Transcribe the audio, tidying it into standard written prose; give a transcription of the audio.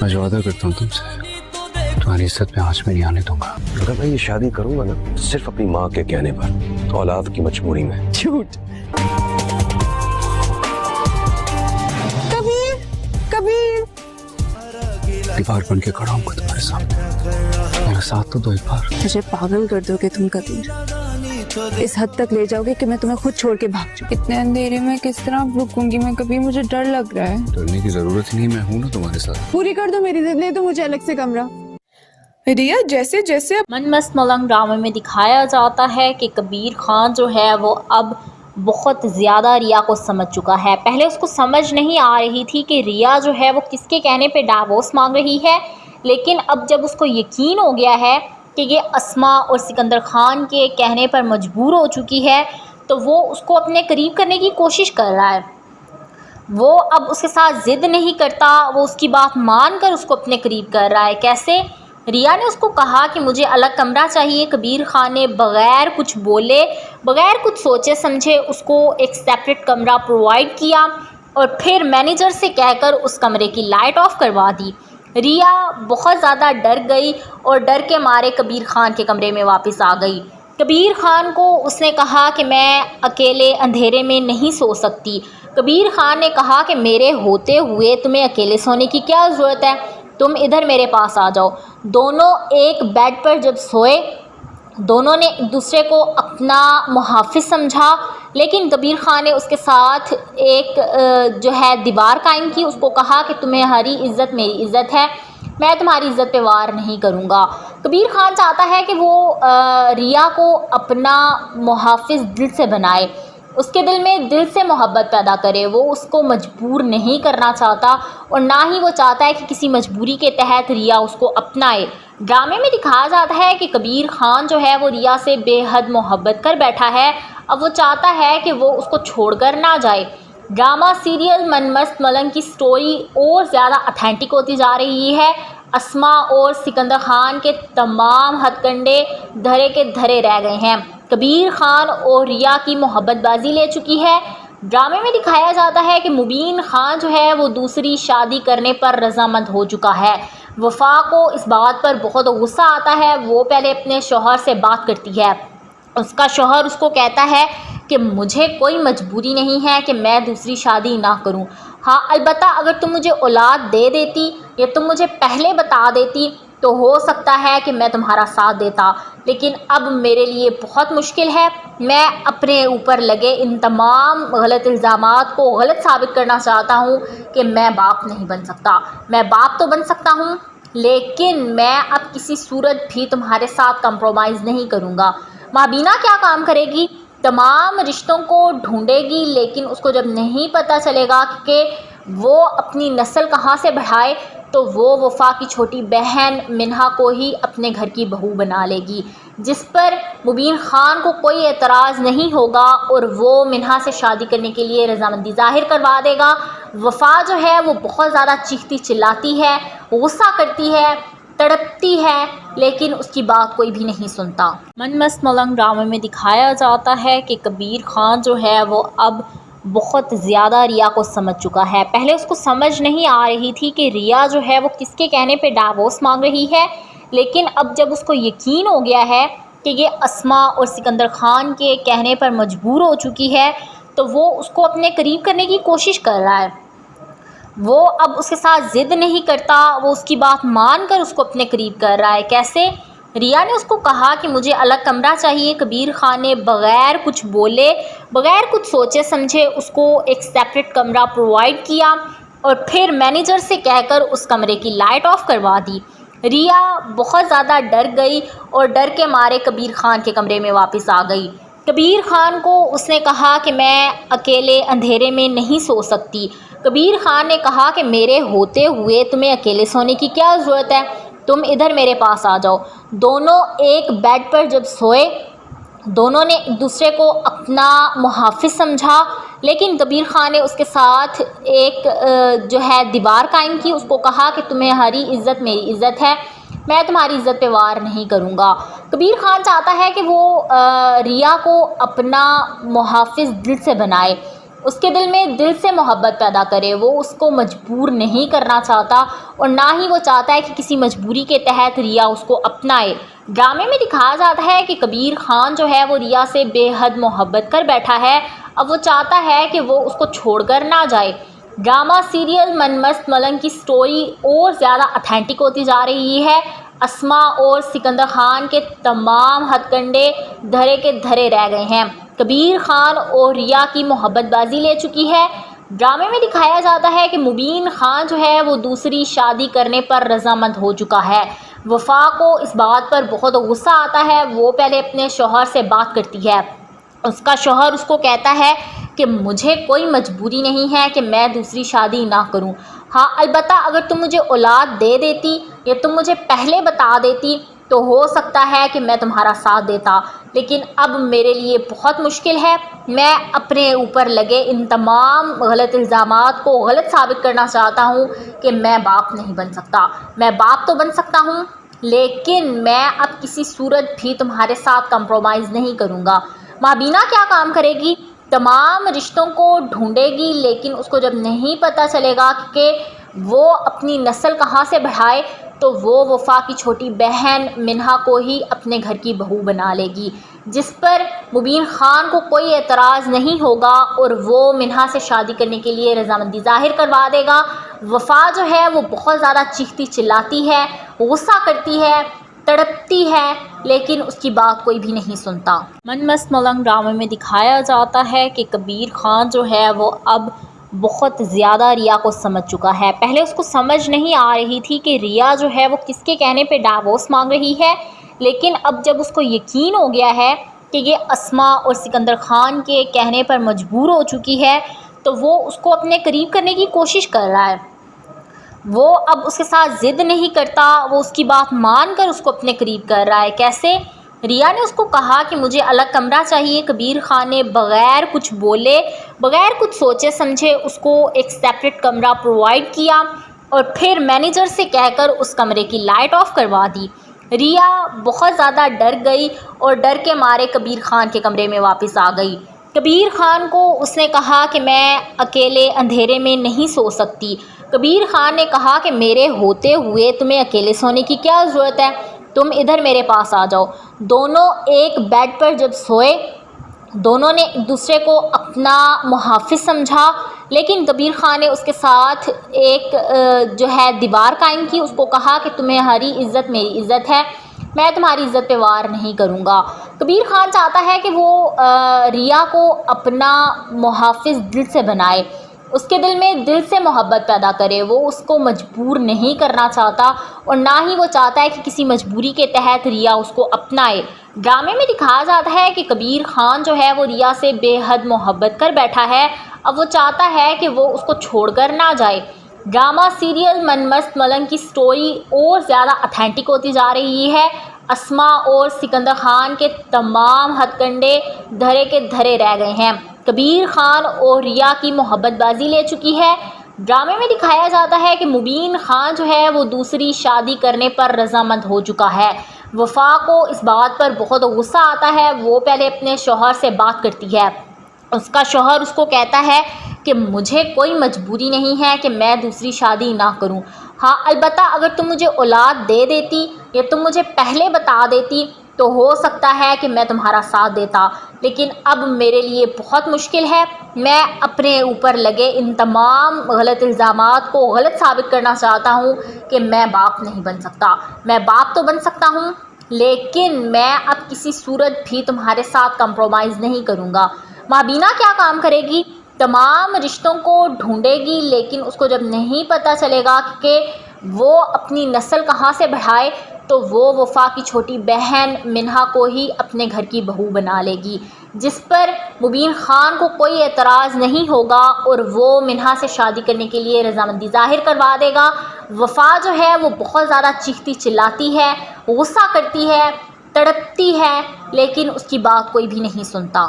मैं जो वादा करता हूँ तुमसे, तुम्हारी इज्जत में आँच में नहीं आने दूंगा। अगर मैं ये शादी करूंगा ना, तो सिर्फ अपनी माँ के कहने पर, औलाद की मजबूरी में। झूठ। कबीर, कबीर। दीवार बन के खड़ा हूँ तुम्हारे सामने, मेरा साथ तो दो एक बार। मुझे पागल कर दोगे तुम कबीर, इस हद तक ले जाओगे कि मैं तुम्हें खुद छोड़ के भाग जाऊँ। इतने अंधेरे में किस तरह रुकूंगी मैं कबीर, मुझे डर लग रहा है। डरने की जरूरत ही नहीं, मैं हूं ना तुम्हारे साथ। पूरी कर दो मेरी जिद, ले दो मुझे अलग से कमरा। रिया जैसे जैसे मनमस्त मलंग ड्रामे में दिखाया जाता है कि कबीर खान जो है वो अब बहुत ज़्यादा रिया को समझ चुका है। पहले उसको समझ नहीं आ रही थी कि रिया जो है वो किसके कहने पे डाइवोर्स मांग रही है, लेकिन अब जब उसको यकीन हो गया है कि ये अस्मा और सिकंदर खान के कहने पर मजबूर हो चुकी है, तो वो उसको अपने करीब करने की कोशिश कर रहा है। वो अब उसके साथ ज़िद नहीं करता, वो उसकी बात मान कर उसको अपने करीब कर रहा है। कैसे? रिया ने उसको कहा कि मुझे अलग कमरा चाहिए। कबीर खान ने बग़ैर कुछ बोले, बग़ैर कुछ सोचे समझे उसको एक सेपरेट कमरा प्रोवाइड किया और फिर मैनेजर से कहकर उस कमरे की लाइट ऑफ करवा दी। रिया बहुत ज़्यादा डर गई और डर के मारे कबीर खान के कमरे में वापस आ गई। कबीर खान को उसने कहा कि मैं अकेले अंधेरे में नहीं सो सकती। कबीर खान ने कहा कि मेरे होते हुए तुम्हें अकेले सोने की क्या ज़रूरत है, तुम इधर मेरे पास आ जाओ। दोनों एक बेड पर जब सोए, दोनों ने एक दूसरे को अपना मुहाफ़िज़ समझा, लेकिन कबीर खान ने उसके साथ एक जो है दीवार कायम की। उसको कहा कि तुम्हारी इज़्ज़त मेरी इज़्ज़त है, मैं तुम्हारी इज़्ज़त पे वार नहीं करूँगा। कबीर खान चाहता है कि वो रिया को अपना मुहाफ़िज़ दिल से बनाए, उसके दिल में दिल से मोहब्बत पैदा करे। वो उसको मजबूर नहीं करना चाहता और ना ही वो चाहता है कि किसी मजबूरी के तहत रिया उसको अपनाए। ड्रामे में दिखाया जाता है कि कबीर खान जो है वो रिया से बेहद मोहब्बत कर बैठा है। अब वो चाहता है कि वो उसको छोड़कर ना जाए। ड्रामा सीरियल मनमस्त मलंग की स्टोरी और ज़्यादा ऑथेंटिक होती जा रही है। अस्मा और सिकंदर खान के तमाम हथकंडे धरे के धरे रह गए हैं। कबीर खान और रिया की मोहब्बतबाजी ले चुकी है। ड्रामे में दिखाया जाता है कि मुबीन खान जो है वो दूसरी शादी करने पर रजामंद हो चुका है। वफ़ा को इस बात पर बहुत गुस्सा आता है। वो पहले अपने शौहर से बात करती है। उसका शौहर उसको कहता है कि मुझे कोई मजबूरी नहीं है कि मैं दूसरी शादी ना करूं। हाँ, अलबत्ता अगर तुम मुझे औलाद दे देती या तुम मुझे पहले बता देती तो हो सकता है कि मैं तुम्हारा साथ देता, लेकिन अब मेरे लिए बहुत मुश्किल है। मैं अपने ऊपर लगे इन तमाम गलत इल्ज़ामात को गलत साबित करना चाहता हूँ कि मैं बाप नहीं बन सकता। मैं बाप तो बन सकता हूँ, लेकिन मैं अब किसी सूरत भी तुम्हारे साथ कंप्रोमाइज़ नहीं करूँगा। माबीना क्या काम करेगी? तमाम रिश्तों को ढूंढेगी, लेकिन उसको जब नहीं पता चलेगा कि वो अपनी नस्ल कहाँ से बढ़ाए, तो वो वफ़ा की छोटी बहन मिन्हा को ही अपने घर की बहू बना लेगी, जिस पर मुबीन खान को कोई एतराज़ नहीं होगा और वो मिन्हा से शादी करने के लिए रजामंदी ज़ाहिर करवा देगा। वफ़ा जो है वो बहुत ज़्यादा चीखती चिल्लाती है, गुस्सा करती है, तड़पती है, लेकिन उसकी बात कोई भी नहीं सुनता। मनमस्त मलंग ड्रामे में दिखाया जाता है कि कबीर खान जो है वो अब बहुत ज़्यादा रिया को समझ चुका है। पहले उसको समझ नहीं आ रही थी कि रिया जो है वो किसके कहने पे डाइवोर्स मांग रही है, लेकिन अब जब उसको यकीन हो गया है कि ये अस्मा और सिकंदर खान के कहने पर मजबूर हो चुकी है, तो वो उसको अपने करीब करने की कोशिश कर रहा है। वो अब उसके साथ ज़िद नहीं करता, वो उसकी बात मान कर उसको अपने करीब कर रहा है। कैसे? रिया ने उसको कहा कि मुझे अलग कमरा चाहिए। कबीर खान ने बग़ैर कुछ बोले, बग़ैर कुछ सोचे समझे उसको एक सेपरेट कमरा प्रोवाइड किया और फिर मैनेजर से कहकर उस कमरे की लाइट ऑफ करवा दी। रिया बहुत ज़्यादा डर गई और डर के मारे कबीर खान के कमरे में वापस आ गई। कबीर खान को उसने कहा कि मैं अकेले अंधेरे में नहीं सो सकती। कबीर खान ने कहा कि मेरे होते हुए तुम्हें अकेले सोने की क्या ज़रूरत है, तुम इधर मेरे पास आ जाओ। दोनों एक बेड पर जब सोए, दोनों ने एक दूसरे को अपना मुहाफ़िज़ समझा, लेकिन कबीर खान ने उसके साथ एक जो है दीवार कायम की। उसको कहा कि तुम्हारी इज़्ज़त मेरी इज़्ज़त है, मैं तुम्हारी इज़्ज़त पे वार नहीं करूँगा। कबीर खान चाहता है कि वो रिया को अपना मुहाफ़िज़ दिल से बनाए, اس کے دل میں دل سے محبت پیدا کرے، وہ اس کو مجبور نہیں کرنا چاہتا اور نہ ہی وہ چاہتا ہے کہ کسی مجبوری کے تحت ریا اس کو اپنائے۔ ڈرامے میں دکھایا جاتا ہے کہ کبیر خان جو ہے وہ ریا سے بے حد محبت کر بیٹھا ہے، اب وہ چاہتا ہے کہ وہ اس کو چھوڑ کر نہ جائے۔ ڈرامہ سیریل من مست ملنگ کی سٹوری اور زیادہ اتھینٹک ہوتی جا رہی ہے۔ اسما اور سکندر خان کے تمام ہتھ کنڈے دھرے کے دھرے رہ گئے ہیں۔ کبیر خان اور ریا کی محبت بازی لے چکی ہے۔ ڈرامے میں دکھایا جاتا ہے کہ مبین خان جو ہے وہ دوسری شادی کرنے پر رضامند ہو چکا ہے۔ وفا کو اس بات پر بہت غصہ آتا ہے، وہ پہلے اپنے شوہر سے بات کرتی ہے۔ اس کا شوہر اس کو کہتا ہے کہ مجھے کوئی مجبوری نہیں ہے کہ میں دوسری شادی نہ کروں، ہاں البتہ اگر تم مجھے اولاد دے دیتی یا تم مجھے پہلے بتا دیتی تو ہو سکتا ہے کہ میں تمہارا ساتھ دیتا، لیکن اب میرے لیے بہت مشکل ہے۔ میں اپنے اوپر لگے ان تمام غلط الزامات کو غلط ثابت کرنا چاہتا ہوں کہ میں باپ نہیں بن سکتا۔ میں باپ تو بن سکتا ہوں لیکن میں اب کسی صورت بھی تمہارے ساتھ کمپرومائز نہیں کروں گا۔ مابینہ کیا کام کرے گی؟ تمام رشتوں کو ڈھونڈے گی، لیکن اس کو جب نہیں پتہ چلے گا کہ وہ اپنی نسل کہاں سے بڑھائے تو وہ وفا کی چھوٹی بہن منہا کو ہی اپنے گھر کی بہو بنا لے گی، جس پر مبین خان کو کوئی اعتراض نہیں ہوگا اور وہ منہا سے شادی کرنے کے لیے رضامندی ظاہر کروا دے گا۔ وفا جو ہے وہ بہت زیادہ چیختی چلاتی ہے، غصہ کرتی ہے، تڑپتی ہے، لیکن اس کی بات کوئی بھی نہیں سنتا۔ من مست ملنگ ڈرامے میں دکھایا جاتا ہے کہ کبیر خان جو ہے وہ اب بہت زیادہ ریا کو سمجھ چکا ہے۔ پہلے اس کو سمجھ نہیں آ رہی تھی کہ ریا جو ہے وہ کس کے کہنے پہ ڈائیورس مانگ رہی ہے، لیکن اب جب اس کو یقین ہو گیا ہے کہ یہ اسما اور سکندر خان کے کہنے پر مجبور ہو چکی ہے تو وہ اس کو اپنے قریب کرنے کی کوشش کر رہا ہے۔ وہ اب اس کے ساتھ ضد نہیں کرتا، وہ اس کی بات مان کر اس کو اپنے قریب کر رہا ہے۔ کیسے؟ ریا نے اس کو کہا کہ مجھے الگ کمرہ چاہیے۔ کبیر خان نے بغیر کچھ بولے، بغیر کچھ سوچے سمجھے اس کو ایک سیپریٹ کمرہ پرووائڈ کیا اور پھر مینیجر سے کہہ کر اس کمرے کی لائٹ آف کروا دی۔ ریا بہت زیادہ ڈر گئی اور ڈر کے مارے کبیر خان کے کمرے میں واپس آ گئی۔ کبیر خان کو اس نے کہا کہ میں اکیلے اندھیرے میں نہیں سو سکتی۔ کبیر خان نے کہا کہ میرے ہوتے ہوئے تمہیں اکیلے سونے کی کیا ضرورت ہے، تم ادھر میرے پاس آ جاؤ۔ دونوں ایک بیڈ پر جب سوئے، دونوں نے ایک دوسرے کو اپنا محافظ سمجھا، لیکن کبیر خان نے اس کے ساتھ ایک جو ہے دیوار قائم کی، اس کو کہا کہ تمہاری عزت میری عزت ہے، میں تمہاری عزت پہ وار نہیں کروں گا۔ کبیر خان چاہتا ہے کہ وہ ریا کو اپنا محافظ دل سے بنائے، اس کے دل میں دل سے محبت پیدا کرے، وہ اس کو مجبور نہیں کرنا چاہتا اور نہ ہی وہ چاہتا ہے کہ کسی مجبوری کے تحت ریا اس کو اپنائے۔ ڈرامے میں دکھایا جاتا ہے کہ کبیر خان جو ہے وہ ریا سے بے حد محبت کر بیٹھا ہے، اب وہ چاہتا ہے کہ وہ اس کو چھوڑ کر نہ جائے۔ ڈرامہ سیریل من مست ملنگ کی سٹوری اور زیادہ اتھینٹک ہوتی جا رہی ہے۔ اسما اور سکندر خان کے تمام ہتھ کنڈے دھرے کے دھرے رہ گئے ہیں۔ کبیر خان اور ریا کی محبت بازی لے چکی ہے۔ ڈرامے میں دکھایا جاتا ہے کہ مبین خان جو ہے وہ دوسری شادی کرنے پر رضامند ہو چکا ہے۔ وفا کو اس بات پر بہت غصہ آتا ہے، وہ پہلے اپنے شوہر سے بات کرتی ہے۔ اس کا شوہر اس کو کہتا ہے کہ مجھے کوئی مجبوری نہیں ہے کہ میں دوسری شادی نہ کروں، ہاں البتہ اگر تم مجھے اولاد دے دیتی یا تم مجھے پہلے بتا دیتی تو ہو سکتا ہے کہ میں تمہارا ساتھ دیتا، لیکن اب میرے لیے بہت مشکل ہے۔ میں اپنے اوپر لگے ان تمام غلط الزامات کو غلط ثابت کرنا چاہتا ہوں کہ میں باپ نہیں بن سکتا۔ میں باپ تو بن سکتا ہوں لیکن میں اب کسی صورت بھی تمہارے ساتھ کمپرومائز نہیں کروں گا۔ مابینہ کیا کام کرے گی؟ تمام رشتوں کو ڈھونڈے گی، لیکن اس کو جب نہیں پتہ چلے گا کہ وہ اپنی نسل کہاں سے بڑھائے تو وہ وفا کی چھوٹی بہن منہا کو ہی اپنے گھر کی بہو بنا لے گی، جس پر مبین خان کو کوئی اعتراض نہیں ہوگا اور وہ منہا سے شادی کرنے کے لیے رضامندی ظاہر کروا دے گا۔ وفا جو ہے وہ بہت زیادہ چیختی چلاتی ہے، غصہ کرتی ہے، تڑپتی ہے، لیکن اس کی بات کوئی بھی نہیں سنتا۔